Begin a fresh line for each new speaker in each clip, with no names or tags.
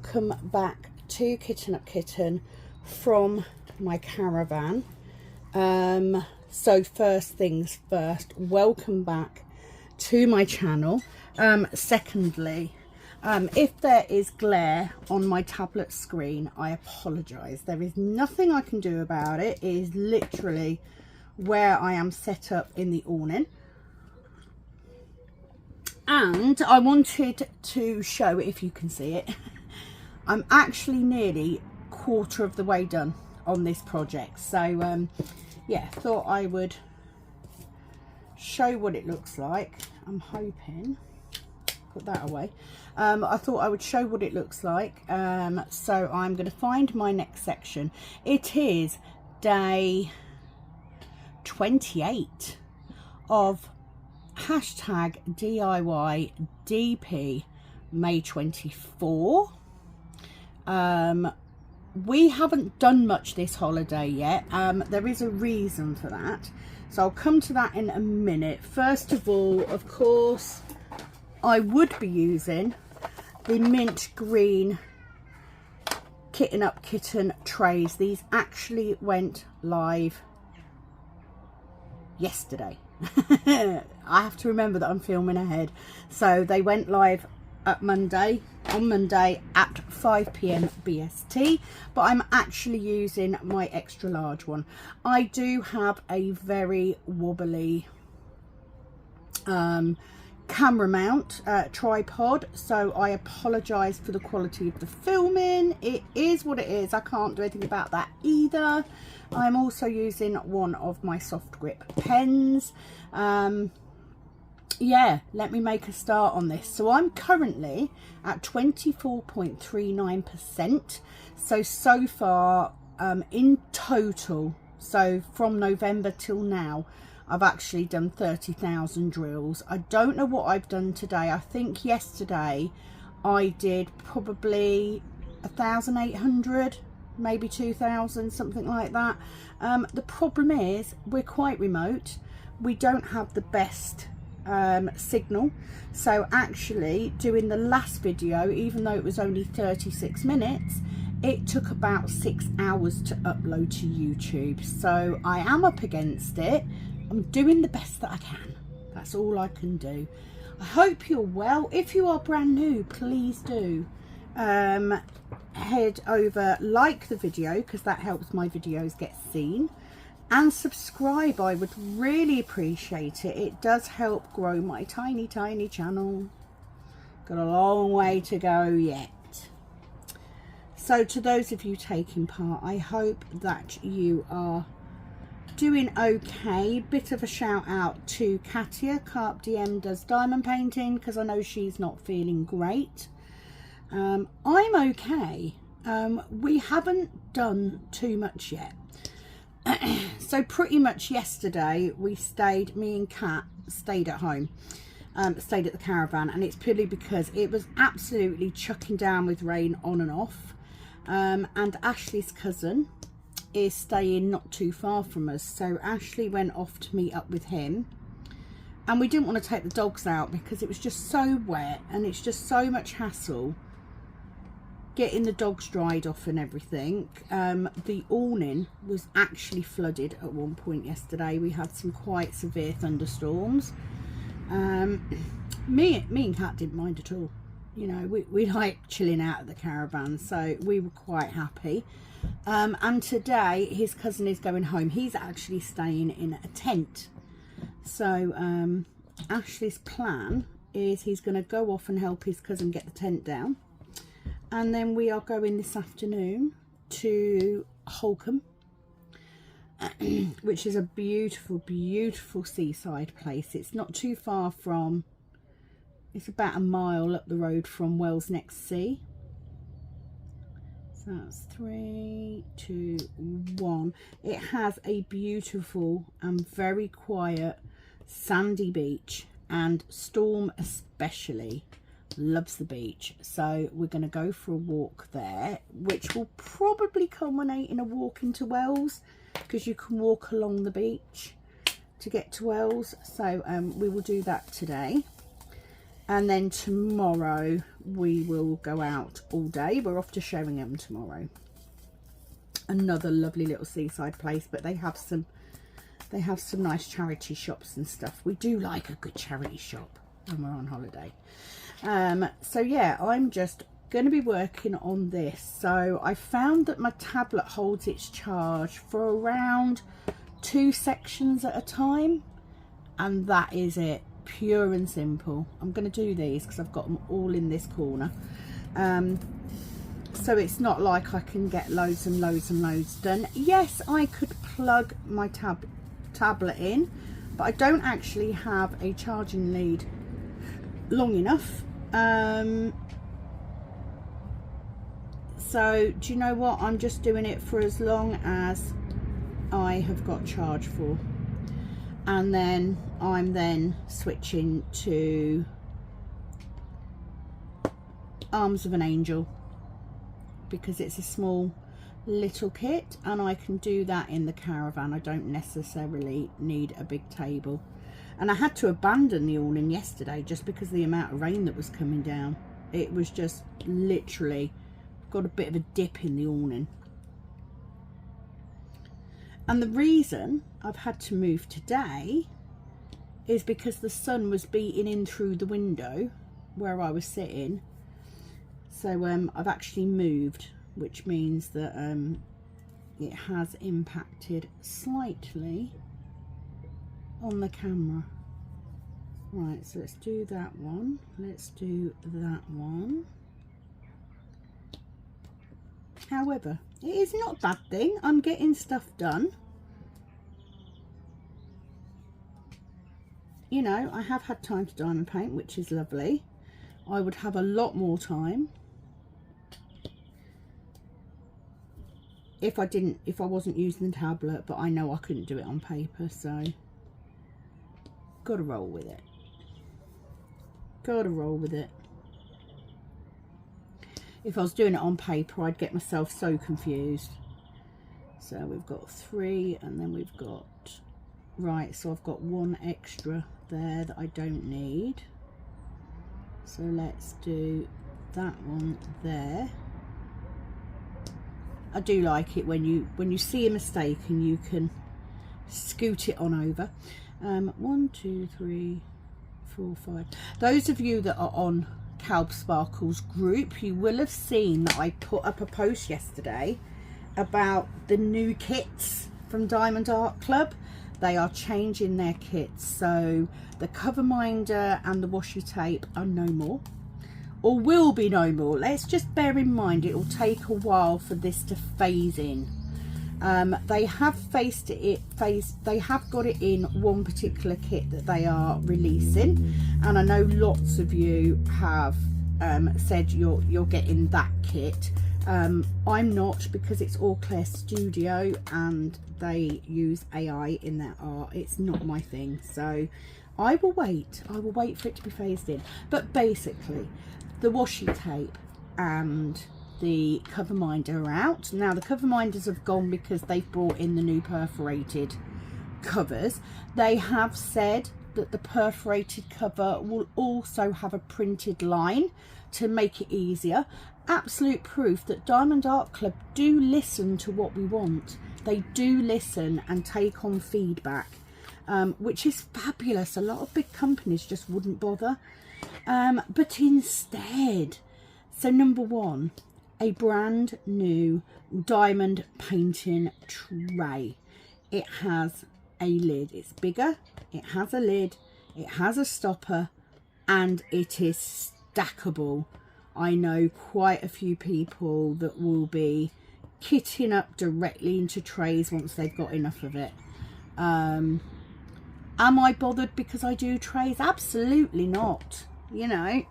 welcome back to Kitten Up Kitten from my caravan. So first things first, welcome back to my channel. Secondly, if there is glare on my tablet screen, I apologise. There is nothing I can do about it. It is literally where I am set up in the awning. And I wanted to show, if you can see it, I'm actually nearly quarter of the way done on this project. So yeah, thought I would show what it looks like. I'm hoping, put that away. I thought I would show what it looks like. So I'm going to find my next section. It is day 28 of hashtag DIY DP May 24. We haven't done much this holiday yet. There is a reason for that, so I'll come to that in a minute. First of all, of course, I would be using the mint green Kitten Up Kitten trays. These actually went live yesterday. I have to remember that I'm filming ahead. So they went live on Monday at 5 PM BST, but I'm actually using my extra large one. I do have a very wobbly camera mount tripod, so I apologize for the quality of the filming. It is what it is. I can't do anything about that either. I'm also using one of my soft grip pens. Yeah, let me make a start on this. So I'm currently at 24.39%. So far in total, so from November till now, I've actually done 30,000 drills. I don't know what I've done today. I think yesterday I did probably 1,800, maybe 2,000, something like that. The problem is we're quite remote. We don't have the best signal. So actually doing the last video, even though it was only 36 minutes, it took about 6 hours to upload to YouTube. So I am up against it. I'm doing the best that I can. That's all I can do. I hope you're well. If you are brand new, please do head over, like the video, because that helps my videos get seen, and subscribe. I would really appreciate it. It does help grow my tiny channel. Got a long way to go yet. So to those of you taking part, I hope that you are doing okay. Bit of a shout out to Katia. Carp DM does diamond painting, because I know she's not feeling great. I'm okay. We haven't done too much yet. So pretty much yesterday we stayed, me and Kat stayed at home, stayed at the caravan, and it's purely because it was absolutely chucking down with rain on and off. And Ashley's cousin is staying not too far from us, so Ashley went off to meet up with him, and we didn't want to take the dogs out because it was just so wet, and it's just so much hassle getting the dogs dried off and everything. The awning was actually flooded at one point yesterday. We had some quite severe thunderstorms. Me and Kat didn't mind at all. You know, we like chilling out at the caravan, so we were quite happy. And today his cousin is going home. He's actually staying in a tent. So Ashley's plan is he's going to go off and help his cousin get the tent down, and then we are going this afternoon to Holcombe, which is a beautiful seaside place. It's not too far from, it's about a mile up the road from Wells Next Sea. So that's 3, 2, 1. It has a beautiful and very quiet sandy beach, and Storm especially loves the beach. So we're going to go for a walk there, which will probably culminate in a walk into Wells, because you can walk along the beach to get to Wells. So we will do that today. And then tomorrow we will go out all day. We're off to Sheringham tomorrow. Another lovely little seaside place, but they have some nice charity shops and stuff. We do like a good charity shop when we're on holiday. So yeah, I'm just going to be working on this. So I found that my tablet holds its charge for around 2 sections at a time, and that is it, pure and simple. I'm going to do these because I've got them all in this corner, so it's not like I can get loads and loads and loads done. Yes, I could plug my tablet in, but I don't actually have a charging lead long enough. So do you know what, I'm just doing it for as long as I have got charge for, and then I'm then switching to Arms of an Angel because it's a small little kit and I can do that in the caravan. I don't necessarily need a big table. And I had to abandon the awning yesterday just because of the amount of rain that was coming down. It was just literally got a bit of a dip in the awning. And the reason I've had to move today is because the sun was beating in through the window where I was sitting. So I've actually moved, which means that it has impacted slightly on the camera. Right, so let's do that one. Let's do that one. However, it is not a bad thing. I'm getting stuff done. You know, I have had time to diamond paint, which is lovely. I would have a lot more time if I wasn't using the tablet, but I know I couldn't do it on paper, so gotta roll with it. Gotta roll with it. If I was doing it on paper, I'd get myself so confused. So we've got 3, and then we've got, right, so I've got 1 extra there that I don't need. So let's do that one there. I do like it when you see a mistake and you can scoot it on over. 1, 2, 3, 4, 5. Those of you that are on Calb Sparkles group, you will have seen that I put up a post yesterday about the new kits from Diamond Art Club. They are changing their kits, so the cover minder and the washi tape are no more, or will be no more. Let's just bear in mind it will take a while for this to phase in. They have they have got it in one particular kit that they are releasing, and I know lots of you have said you're getting that kit. I'm not, because it's All Clear Studio and they use AI in their art. It's not my thing, so I will wait for it to be phased in. But basically the washi tape and the cover minder are out now. The cover minders have gone because they've brought in the new perforated covers. They have said that the perforated cover will also have a printed line to make it easier. Absolute proof that Diamond Art Club do listen to what we want. They do listen and take on feedback, which is fabulous. A lot of big companies just wouldn't bother, but instead, so number 1, a brand new diamond painting tray. It has a lid. It's bigger, it has a lid, it has a stopper, and it is stackable. I know quite a few people that will be kitting up directly into trays once they've got enough of it. Am I bothered because I do trays? Absolutely not. You know,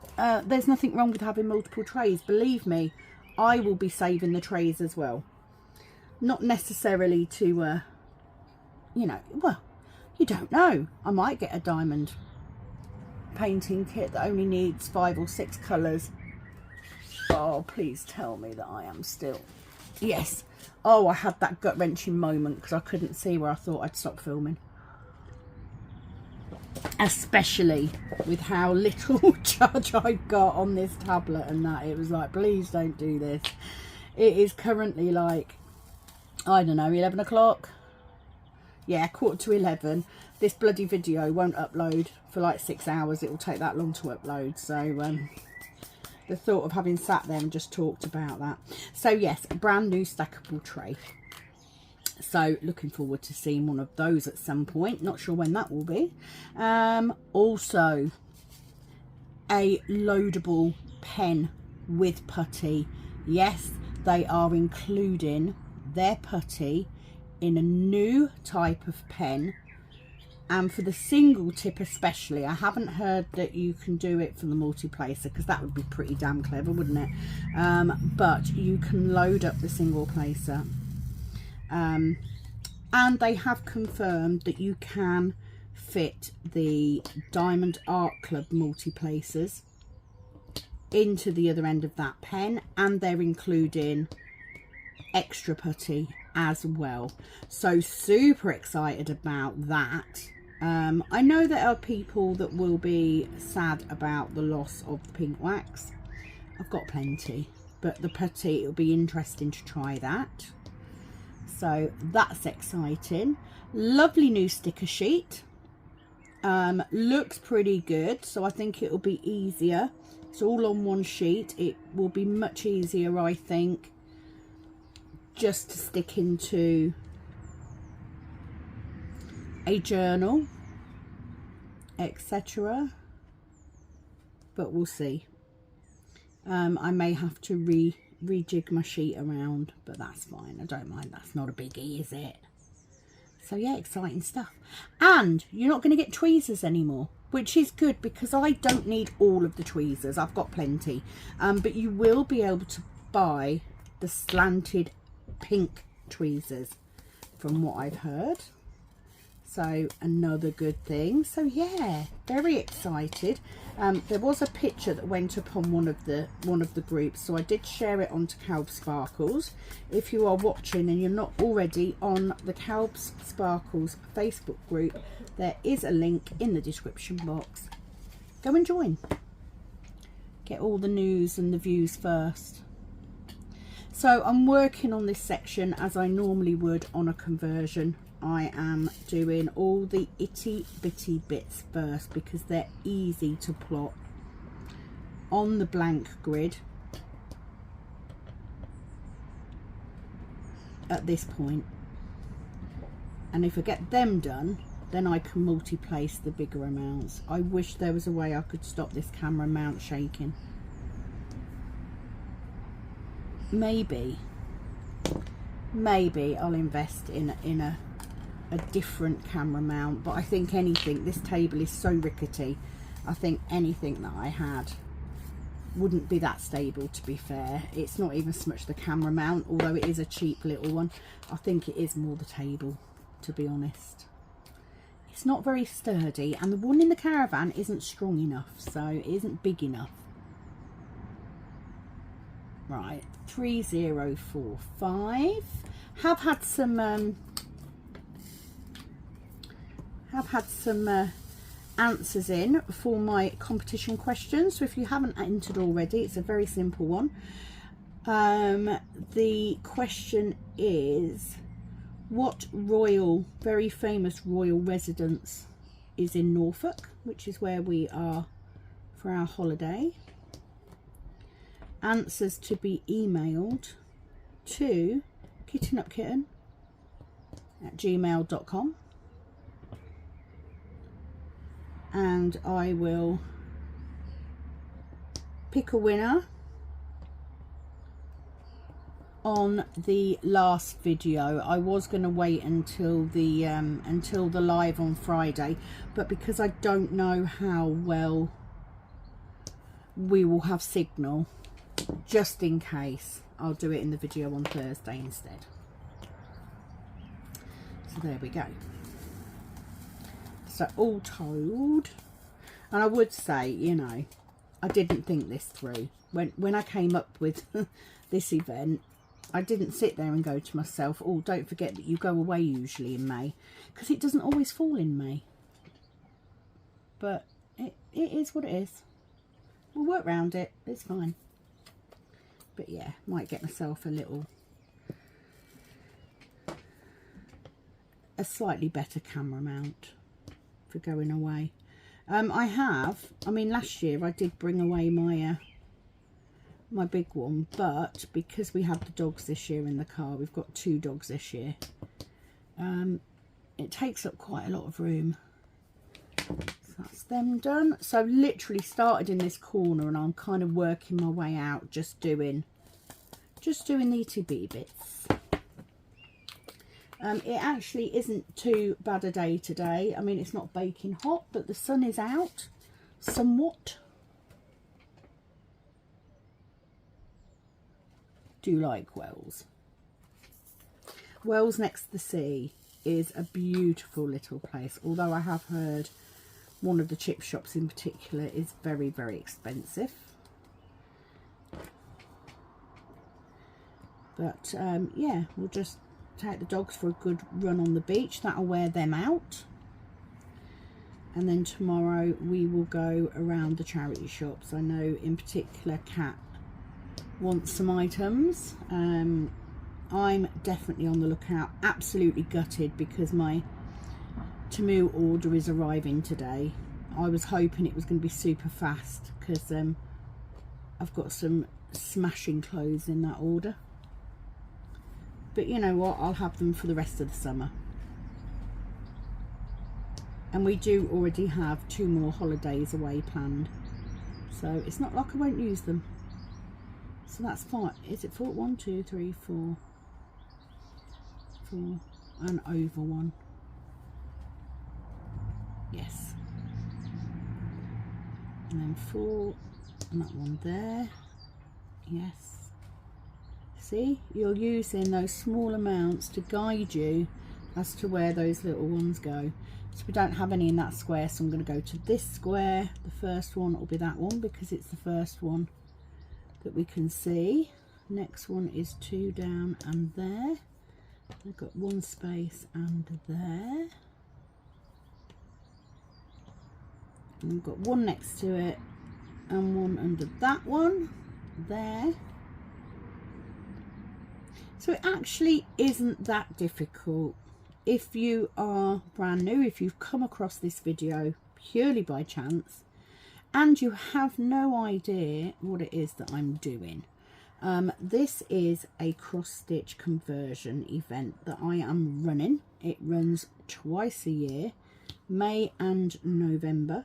there's nothing wrong with having multiple trays. Believe me, I will be saving the trays as well. Not necessarily to, you know, well, you don't know. I might get a diamond painting kit that only needs 5 or 6 colours. Oh, please tell me that I am still... Yes. Oh, I had that gut-wrenching moment because I couldn't see where I thought I'd stop filming. especially with how little charge I've got on this tablet and that. It was like, please don't do this. It is currently like, I don't know, 11 o'clock. Yeah, 11:15. This bloody video won't upload for like 6 hours. It will take that long to upload. So the thought of having sat there and just talked about that. So yes, a brand new stackable tray. So looking forward to seeing one of those at some point. Not sure when that will be. Also a loadable pen with putty. Yes, they are including their putty in a new type of pen, and for the single tip especially. I haven't heard that you can do it for the multi-placer, because that would be pretty damn clever, wouldn't it? But you can load up the single placer, and they have confirmed that you can fit the Diamond Art Club multi-placers into the other end of that pen, and they're including extra putty as well. So super excited about that. I know there are people that will be sad about the loss of the pink wax. I've got plenty, but the putty, it'll be interesting to try that. So that's exciting. Lovely new sticker sheet. Looks pretty good, so I think it'll be easier. It's all on one sheet. It will be much easier, I think, just to stick into a journal, etc. But we'll see. I may have to rejig my sheet around, but that's fine. I don't mind. That's not a biggie, is it? So yeah, exciting stuff. And you're not going to get tweezers anymore, which is good, because I don't need all of the tweezers. I've got plenty. But you will be able to buy the slanted pink tweezers, from what I've heard. So another good thing. So yeah, very excited. There was a picture that went up on one of the groups, so I did share it onto Calb Sparkles. If you are watching and you're not already on the Calb Sparkles Facebook group, there is a link in the description box. Go and join. Get all the news and the views first. So I'm working on this section as I normally would on a conversion. I am doing all the itty bitty bits first, because they're easy to plot on the blank grid at this point. And if I get them done, then I can multi-place the bigger amounts. I wish there was a way I could stop this camera mount shaking. Maybe I'll invest in a different camera mount, but I think anything, this table is so rickety, I think anything that I had wouldn't be that stable, to be fair. It's not even so much the camera mount, although it is a cheap little one. I think it is more the table, to be honest. It's not very sturdy, and the one in the caravan isn't strong enough, so it isn't big enough. Right, 3045. Have had some answers in for my competition questions. So if you haven't entered already, it's a very simple one. The question is, what very famous royal residence is in Norfolk, which is where we are for our holiday? Answers to be emailed to kittenupkitten@gmail.com, and I will pick a winner on the last video. I was going to wait until the live on Friday, but because I don't know how well we will have signal, just in case, I'll do it in the video on Thursday instead. So there we go. So all told, and I would say, you know, I didn't think this through. When I came up with this event, I didn't sit there and go to myself, oh, don't forget that you go away usually in May, because it doesn't always fall in May. but it is what it is. We'll work around it, it's fine. But yeah, might get myself a slightly better camera mount for going away. I mean last year I did bring away my my big one, but because we had the dogs this year in the car, we've got 2 dogs this year, it takes up quite a lot of room. So that's them done. So I've literally started in this corner and I'm kind of working my way out, just doing the itty bitty bits. It actually isn't too bad a day today. I mean, it's not baking hot, but the sun is out somewhat. Do you like Wells? Wells next to the sea is a beautiful little place, although I have heard one of the chip shops in particular is very, very expensive. But yeah, we'll just take the dogs for a good run on the beach. That'll wear them out. And then tomorrow we will go around the charity shops. I know in particular Kat wants some items. I'm definitely on the lookout. Absolutely gutted because my Temu order is arriving today. I was hoping it was going to be super fast because I've got some smashing clothes in that order. But you know what, I'll have them for the rest of the summer. And we do already have 2 more holidays away planned. So it's not like I won't use them. So that's fine. Is it 4? 1, 2, 3, 4. 4. And over 1. Yes. And then 4. And that one there. Yes. See, you're using those small amounts to guide you as to where those little ones go. So we don't have any in that square, so I'm going to go to this square. The first one will be that one because it's the first one that we can see. Next one is 2 down and there. I've got 1 space and there. And I've got 1 next to it and 1 under that one there. So it actually isn't that difficult. If you are brand new, if you've come across this video purely by chance and you have no idea what it is that I'm doing, this is a cross stitch conversion event that I am running. It runs twice a year, May and November.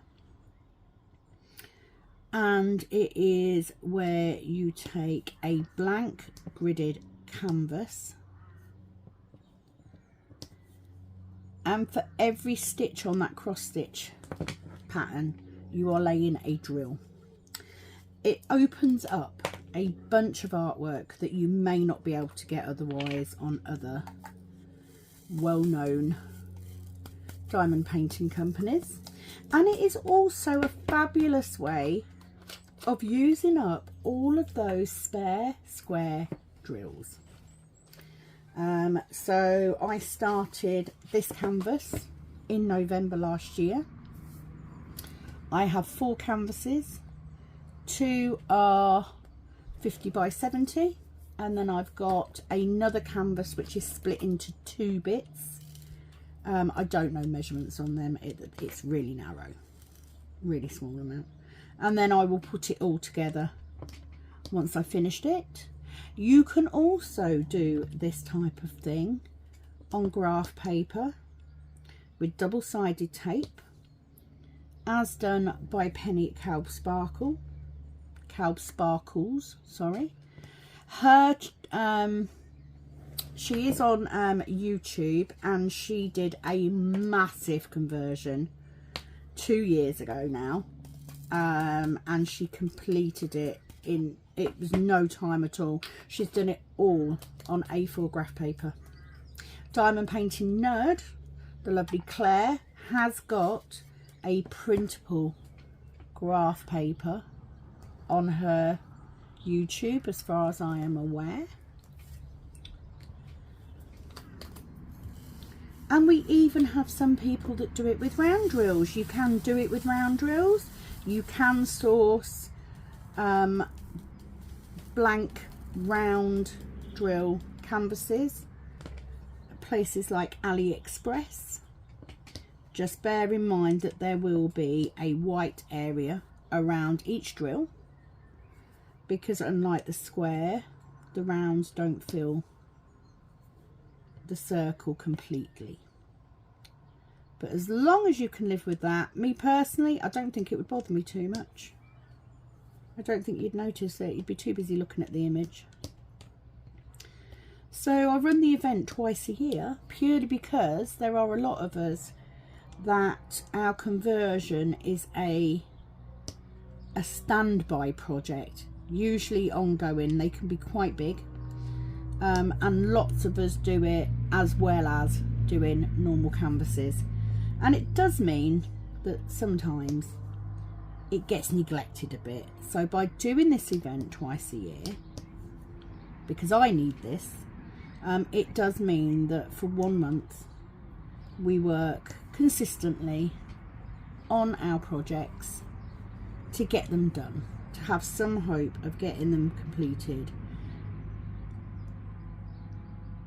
And it is where you take a blank gridded canvas, and for every stitch on that cross stitch pattern you are laying a drill. It opens up a bunch of artwork that you may not be able to get otherwise on other well-known diamond painting companies, and it is also a fabulous way of using up all of those spare square drills. So I started this canvas in November last year. I have 4 canvases. 2 are 50 by 70, and then I've got another canvas which is split into 2 bits. I don't know measurements on them. It's really narrow, really small amount, and then I will put it all together once I've finished it. You can also do this type of thing on graph paper with double-sided tape, as done by Penni at Calb Sparkles, sorry. Her she is on YouTube, and she did a massive conversion 2 years ago now, and she completed it in, it was no time at all. She's done it all on A4 graph paper. Diamond Painting Nerd, the lovely Claire, has got a printable graph paper on her YouTube as far as I am aware. And we even have some people that do it with round drills. You can do it with round drills. You can source blank round drill canvases at places like AliExpress. Just bear in mind that there will be a white area around each drill, because unlike the square, the rounds don't fill the circle completely. But as long as you can live with that, me personally, I don't think it would bother me too much. I don't think you'd notice it. You'd be too busy looking at the image. So I run the event twice a year purely because there are a lot of us that our conversion is a standby project, usually ongoing. They can be quite big, and lots of us do it as well as doing normal canvases, and it does mean that sometimes it gets neglected a bit. So by doing this event twice a year, because I need this, it does mean that for 1 month we work consistently on our projects to get them done, to have some hope of getting them completed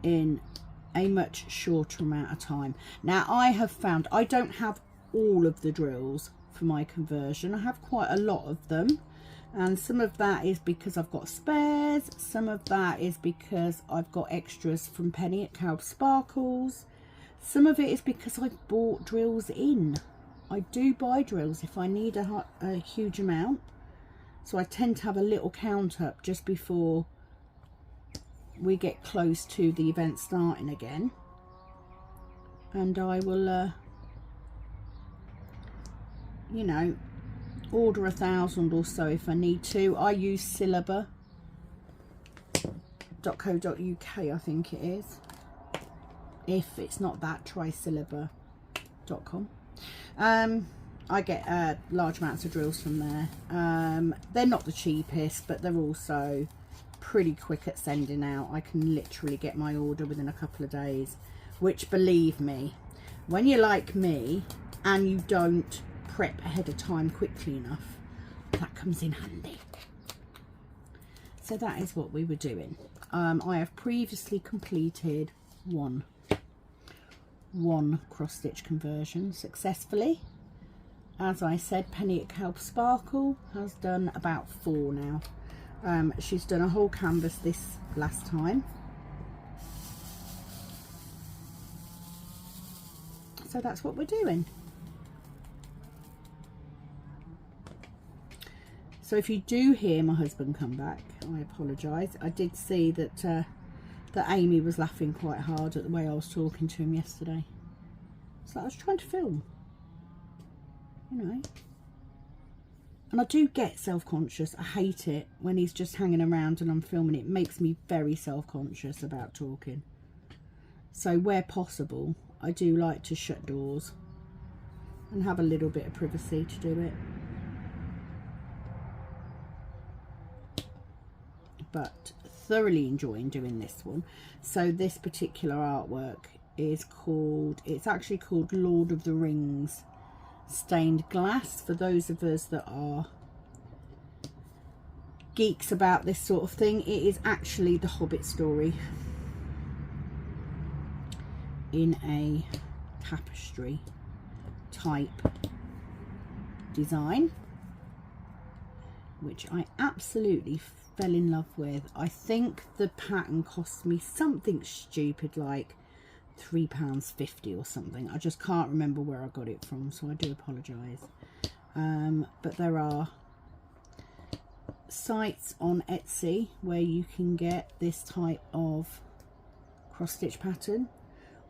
in a much shorter amount of time. Now, I have found I don't have all of the drills for my conversion. I have quite a lot of them, and some of that is because I've got spares, some of that is because I've got extras from Penny at Calb Sparkles, some of it is because I've bought drills in. I do buy drills if I need a huge amount, so I tend to have a little count up just before we get close to the event starting again, and I will you know, order 1,000 or so if I need to. I use syllabur.co.uk, I think it is. If it's not that, try syllabur.com. I get large amounts of drills from there. They're not the cheapest, but they're also pretty quick at sending out. I can literally get my order within a couple of days, which, believe me, when you're like me and you don't prep ahead of time quickly enough, that comes in handy. So that is what we were doing. I have previously completed one cross stitch conversion successfully. As I said, Penny at Calb Sparkle has done about 4 now. She's done a whole canvas this last time. So that's what we're doing. So if you do hear my husband come back, I apologise. I did see that that Amy was laughing quite hard at the way I was talking to him yesterday. So I was trying to film, you know. And I do get self-conscious. I hate it when he's just hanging around and I'm filming. It makes me very self-conscious about talking. So where possible, I do like to shut doors and have a little bit of privacy to do it. But thoroughly enjoying doing this one. So this particular artwork is called, it's actually called Lord of the Rings stained glass, for those of us that are geeks about this sort of thing. It is actually the Hobbit story in a tapestry type design, which I absolutely fell in love with. I think the pattern cost me something stupid like £3.50 or something. I just can't remember where I got it from, so I do apologise. But there are sites on Etsy where you can get this type of cross stitch pattern.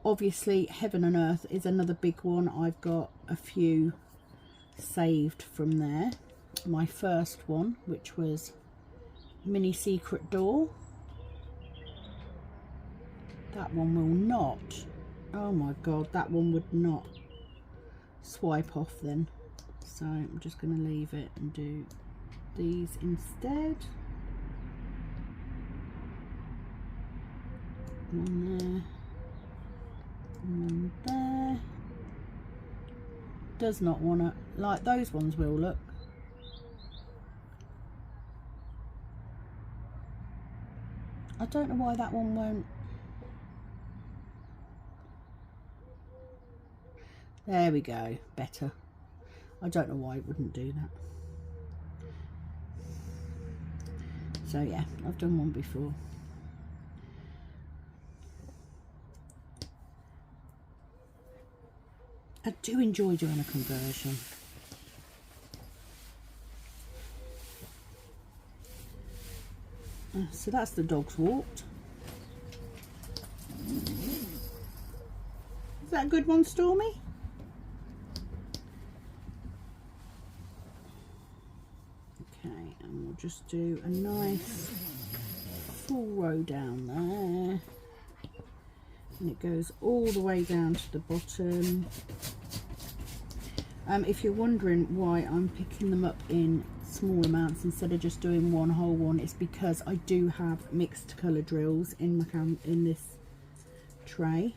Obviously Heaven and Earth is another big one. I've got a few saved from there. My first one, which was Mini Secret Door, that one will not, oh my god, that one would not swipe off then, so I'm just going to leave it and do these instead. One there, And there. Does not want to, like those ones will look. I don't know why that one won't. There we go, better. I don't know why it wouldn't do that. So yeah, I've done one before. I do enjoy doing a conversion. So that's the dogs walked. Is that a good one, Stormy? Okay, and we'll just do a nice full row down there. And it goes all the way down to the bottom. If you're wondering why I'm picking them up in small amounts instead of just doing one whole one, it's because I do have mixed colour drills in my in this tray.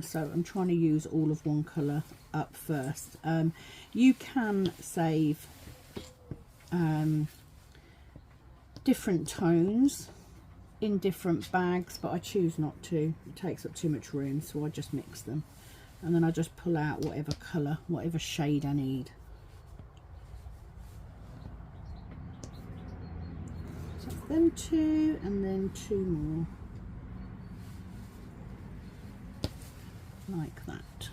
So I'm trying to use all of one colour up first. You can save different tones in different bags, but I choose not to. It takes up too much room, so I just mix them, and then I just pull out whatever colour, whatever shade I need. So then two, and then two more like that.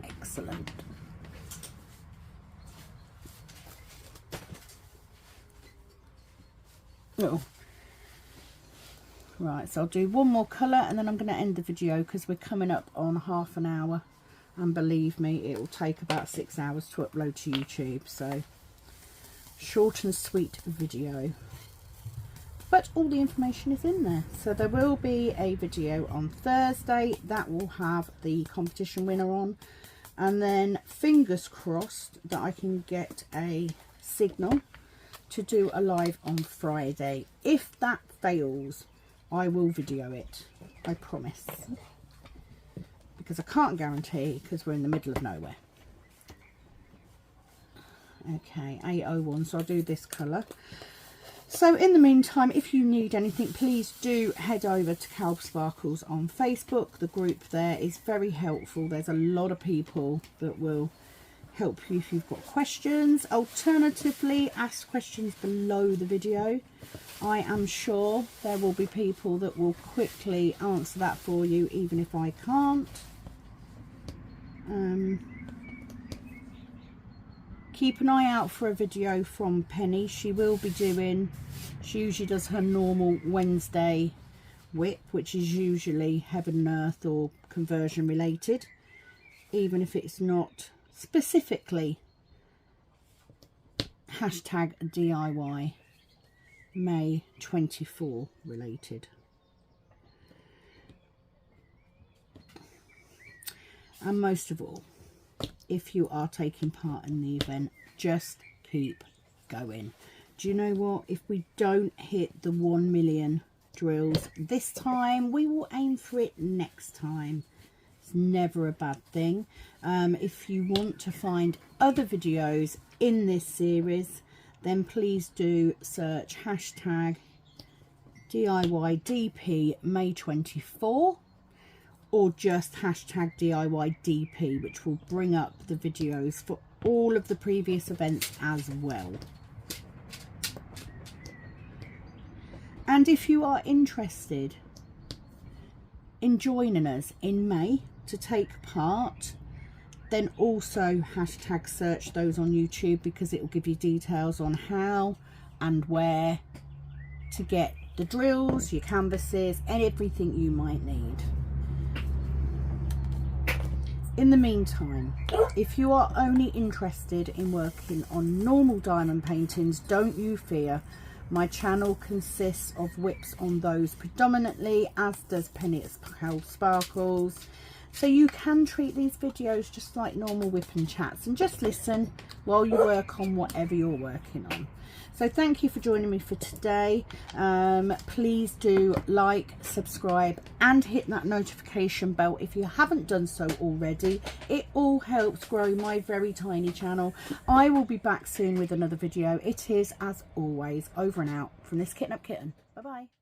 Excellent. Oh, right, so I'll do one more colour and then I'm going to end the video because we're coming up on half an hour, and believe me, it will take about 6 hours to upload to YouTube. So short and sweet video, but all the information is in there. So there will be a video on Thursday that will have the competition winner on, and then fingers crossed that I can get a signal to do a live on Friday. If that fails, I will video it, I promise, because I can't guarantee, because we're in the middle of nowhere. Okay, 801, so I'll do this colour. So in the meantime, if you need anything, please do head over to Calb Sparkles on Facebook. The group there is very helpful. There's a lot of people that will help you if you've got questions. Alternatively, ask questions below the video. I am sure there will be people that will quickly answer that for you, even if I can't. Keep an eye out for a video from Penny. She will be doing, she usually does her normal Wednesday whip, which is usually heaven and earth or conversion related, even if it's not specifically hashtag DIY May 24 related. And most of all, if you are taking part in the event, just keep going. Do you know what? If we don't hit the 1 million drills this time, we will aim for it next time. It's never a bad thing. If you want to find other videos in this series, then please do search hashtag DIYDP May 24, or just hashtag DIYDP, which will bring up the videos for all of the previous events as well. And if you are interested in joining us in May to take part, then also hashtag search those on YouTube, because it will give you details on how and where to get the drills, your canvases, and everything you might need. In the meantime, if you are only interested in working on normal diamond paintings, don't you fear. My channel consists of whips on those predominantly, as does Penni at Calb Sparkles. So you can treat these videos just like normal whipping chats and just listen while you work on whatever you're working on. So thank you for joining me for today. Please do like, subscribe and hit that notification bell if you haven't done so already. It all helps grow my very tiny channel. I will be back soon with another video. It is, as always, over and out from this Kitten Up Kitten. Bye bye.